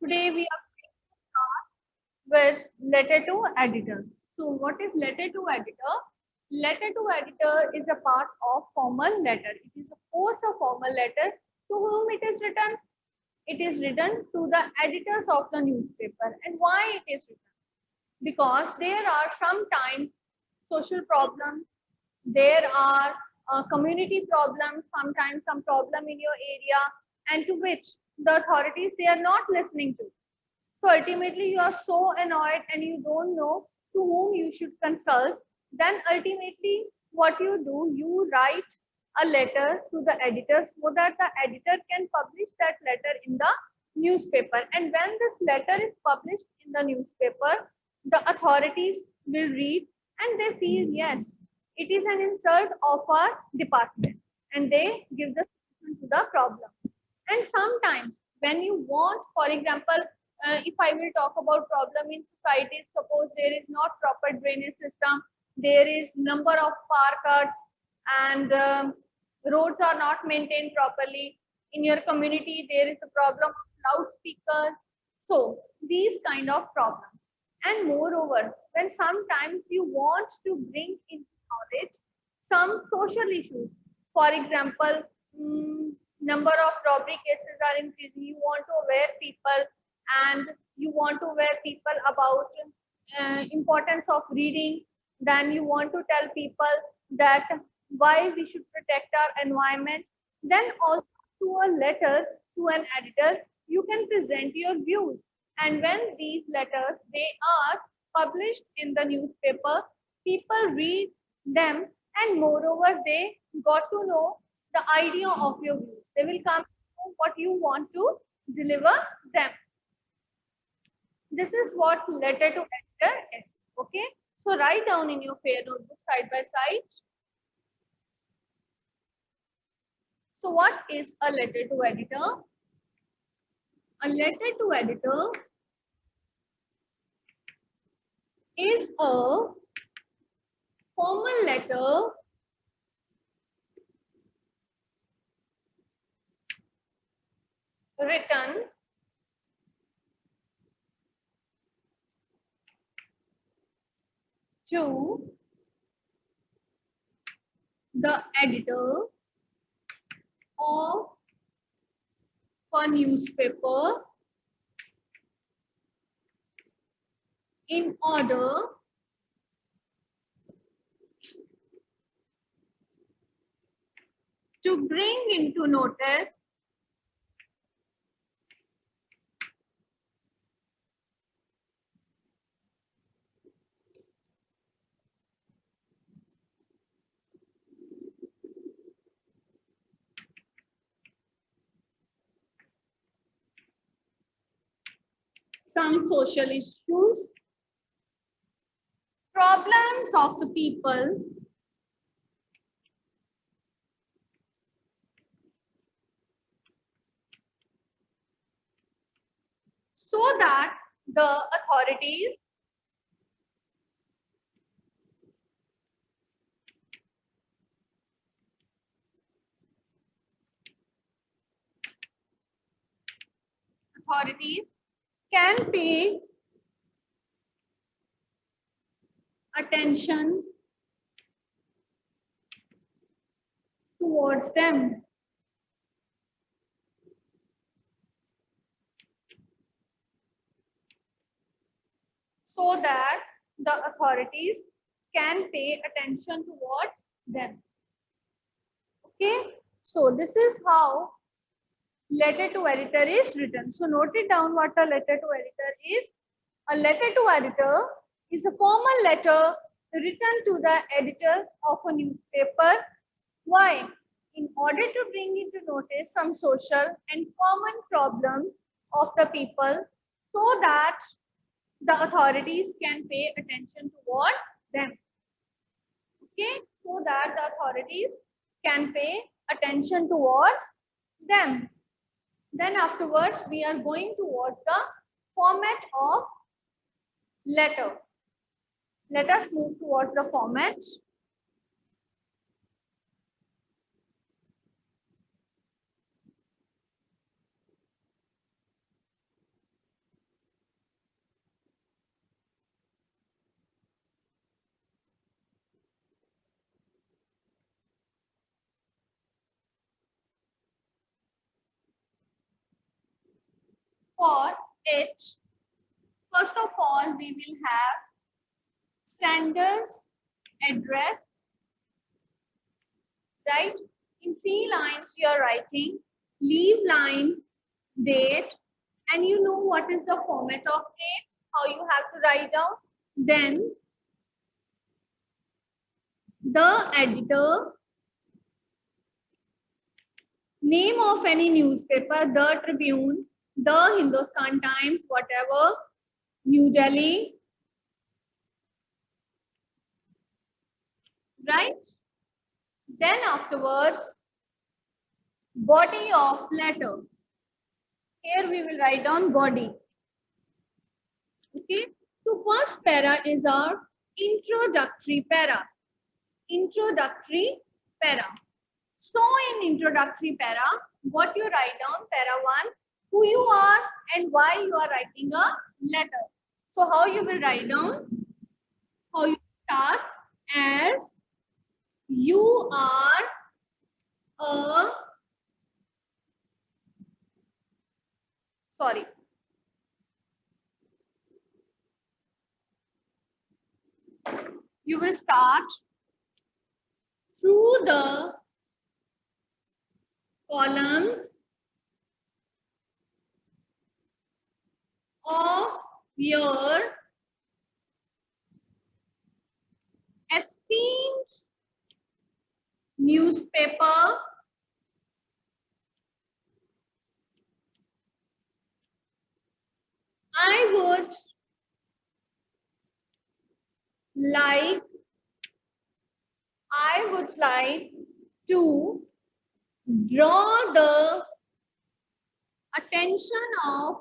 Today we are going to start with letter to editor. So what is letter to editor? Letter to editor is a part of formal letter. It is of course a formal letter. To whom it is written? It is written to the editors of the newspaper. And why it is written? Because there are sometimes social problems, there are community problems, sometimes some problem in your area, and to which the authorities they are not listening to. So ultimately you are so annoyed and you don't know to whom you should consult. Then ultimately what you do, you write a letter to the editor so that the editor can publish that letter in the newspaper. And when this letter is published in the newspaper, the authorities will read and they feel yes, it is an insult of our department, and they give the solution to the problem. And sometimes when you want, for example, if I will talk about problem in society, suppose there is not proper drainage system, there is number of car cuts, and roads are not maintained properly. In your community, there is a problem of loudspeakers. So these kind of problems. And moreover, when sometimes you want to bring into knowledge some social issues, for example, number of robbery cases are increasing. You want to aware people, and you want to aware people about importance of reading. Then you want to tell people that why we should protect our environment. Then also to a letter to an editor, you can present your views. And when these letters they are published in the newspaper, people read them, and moreover they got to know the idea of your views. They will come to know what you want to deliver them. This is what letter to editor is. Okay. So write down in your fair notebook side by side. So what is a letter to editor? A letter to editor is a formal letter written to the editor of a newspaper in order to bring into notice some social issues, problems of the people, so that the authorities authorities can pay attention towards them. So that the authorities can pay attention towards them. Okay, so this is how letter to editor is written. So note it down what a letter to editor is. A letter to editor is a formal letter written to the editor of a newspaper. Why? In order to bring into notice some social and common problems of the people, so that the authorities can pay attention towards them. Okay, so that the authorities can pay attention towards them. Then afterwards, we are going towards the format of letter. Let us move towards the format. For it, first of all, we will have sender's address, right? In 3 lines, you are writing leave line, date, and you know what is the format of date, how you have to write down. Then the editor, name of any newspaper, the Tribune, the Hindustan Times, whatever, New Delhi, right? Then afterwards, body of letter. Here we will write down body. Okay. So first para is our introductory para. Introductory para. So in introductory para, what you write down, para 1, who you are and why you are writing a letter. So how you will write down, how you start as you are a, sorry. You will start through the columns of your esteemed newspaper I would like to draw the attention of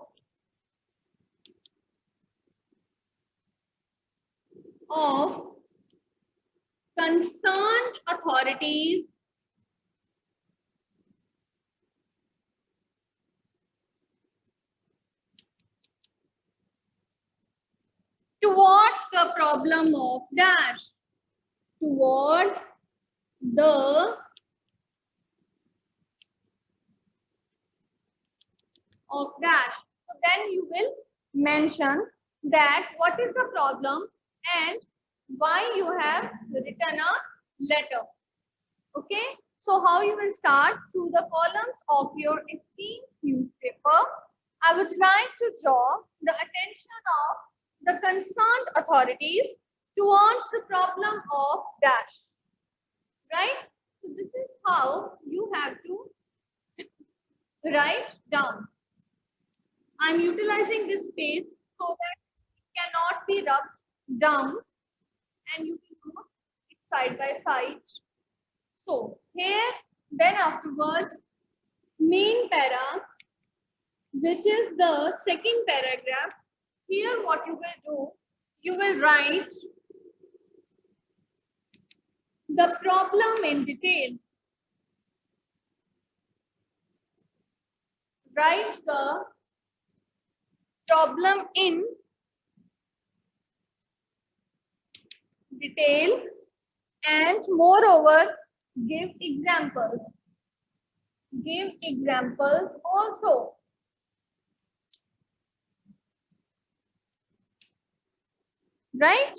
concerned authorities towards the problem of dash, towards the of dash. So then you will mention that what is the problem and why you have written a letter. Okay. So how you will start, through the columns of your esteemed newspaper, I would like to draw the attention of the concerned authorities towards the problem of dash. Right? So this is how you have to write down. I'm utilizing this space so that it cannot be rubbed down and you can do it side by side. So here, then afterwards, main para, which is the second paragraph. Here what you will do, you will write the problem in detail. Write the problem in detail and moreover give examples. Give examples also. Right?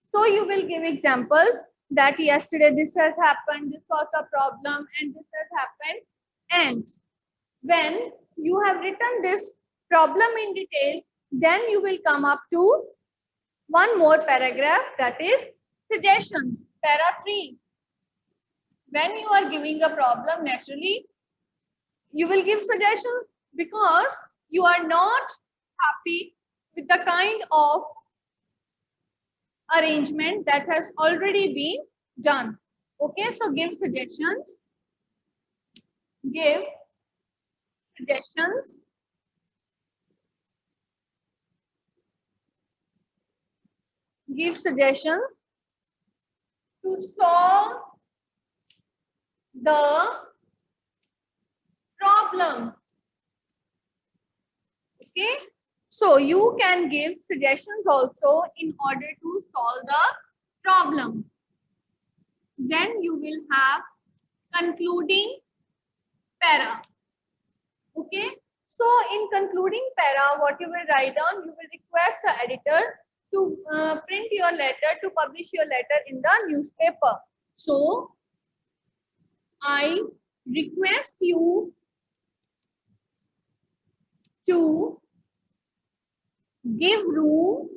So you will give examples that yesterday this has happened, this was the problem and this has happened. And when you have written this problem in detail, then you will come up to one more paragraph, that is suggestions, para 3. When you are giving a problem, naturally, you will give suggestions because you are not happy with the kind of arrangement that has already been done. Okay, so give suggestions. Give suggestions. Give suggestions to solve the problem. Okay, so you can give suggestions also in order to solve the problem. Then you will have concluding para. Okay, so in concluding para, what you will write down, you will request the editor to print your letter, to publish your letter in the newspaper. So I request you to give room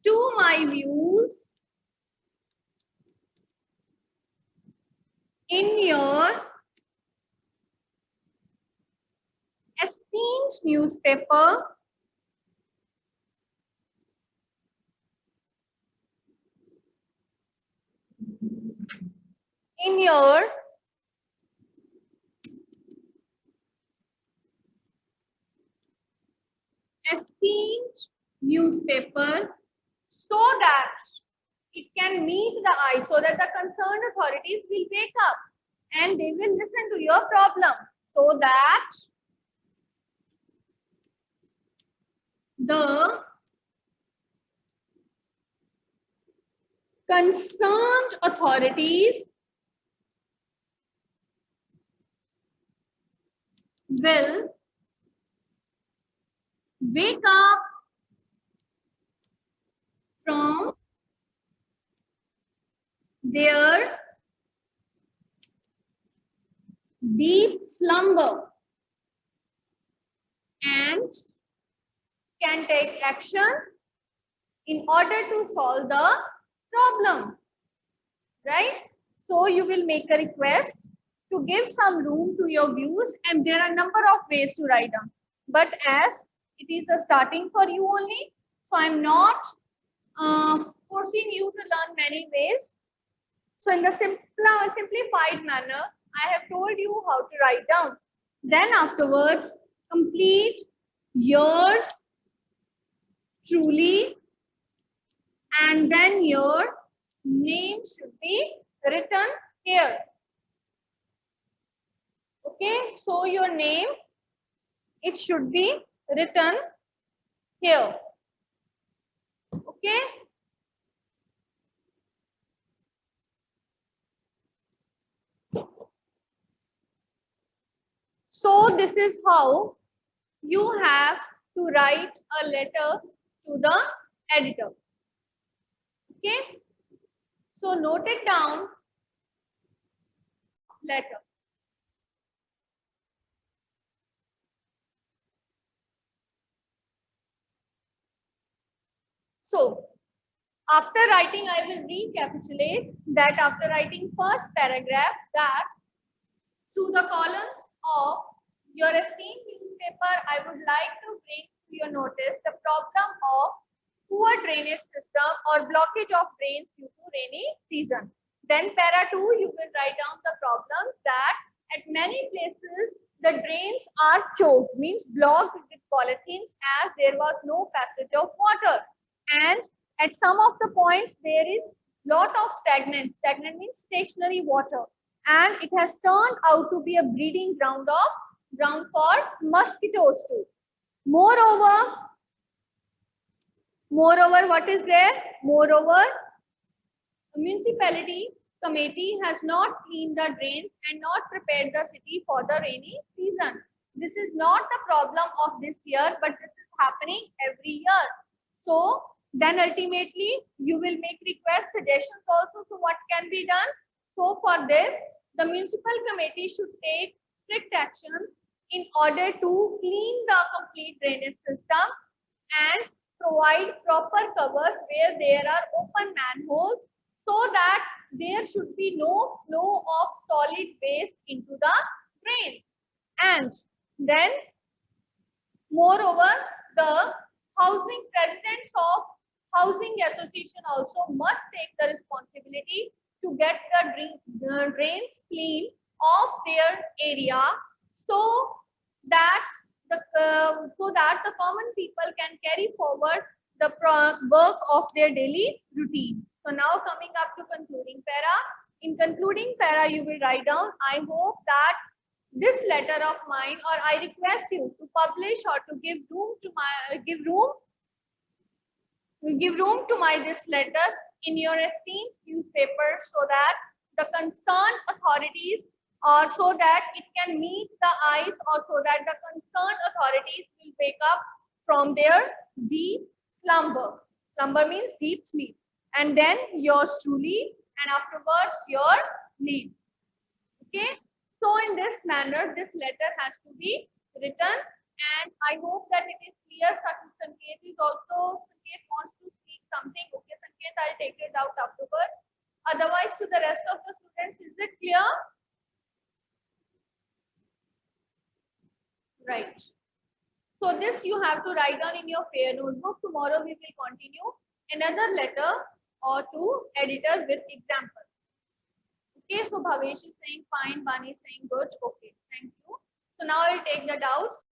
to my views in your esteemed newspaper in your esteemed newspaper so that it can meet the eye, so that the concerned authorities will wake up and they will listen to your problem, so that the concerned authorities will wake up from their deep slumber and can take action in order to solve the problem, right? So you will make a request to give some room to your views, and there are a number of ways to write down. But as it is a starting for you only, so I'm not forcing you to learn many ways. So in the simplified manner, I have told you how to write down. Then afterwards, complete yours truly, and then your name should be written here. Okay, so your name, it should be written here. Okay. So this is how you have to write a letter to the editor. Okay. So note it down. Letter. So after writing, I will recapitulate that after writing first paragraph, that through the columns of your esteemed newspaper, I would like to bring to your notice the problem of poor drainage system or blockage of drains due to rainy season. Then para 2, you will write down the problem that at many places the drains are choked, means blocked with polythenes, as there was no passage of water. And at some of the points there is lot of stagnant. Stagnant means stationary water. And it has turned out to be a breeding ground for mosquitoes too. Moreover, what is there? Moreover, the municipality committee has not cleaned the drains and not prepared the city for the rainy season. This is not the problem of this year, but this is happening every year. So then ultimately you will make request suggestions also. So what can be done? So for this, the municipal committee should take strict actions in order to clean the complete drainage system and provide proper covers where there are open manholes, so that there should be no flow of solid waste into the drain. And then moreover, the housing presidents of housing association also must take the responsibility to get the drains clean of their area, so that the common people can carry forward the work of their daily routine. So now coming up to concluding para. In concluding para, you will write down, I hope that this letter of mine, or I request you to publish or to give room to my this letter in your esteemed newspaper, so that the concerned authorities or so that it can meet the eyes, or so that the concerned authorities will wake up from their deep slumber. Slumber means deep sleep. And then yours truly, and afterwards your name. Okay. So in this manner, this letter has to be written, and I hope that it is clear. Sanket is also, Sanket wants to speak something. Okay, Sanket, I'll take it out afterwards. Otherwise, to the rest of the students, is it clear? Right. So this you have to write down in your fair notebook. Tomorrow we will continue another letter or two editor with example. Okay, so Bhavesh is saying fine, Bani is saying good. Okay, thank you. So now I'll take the doubts.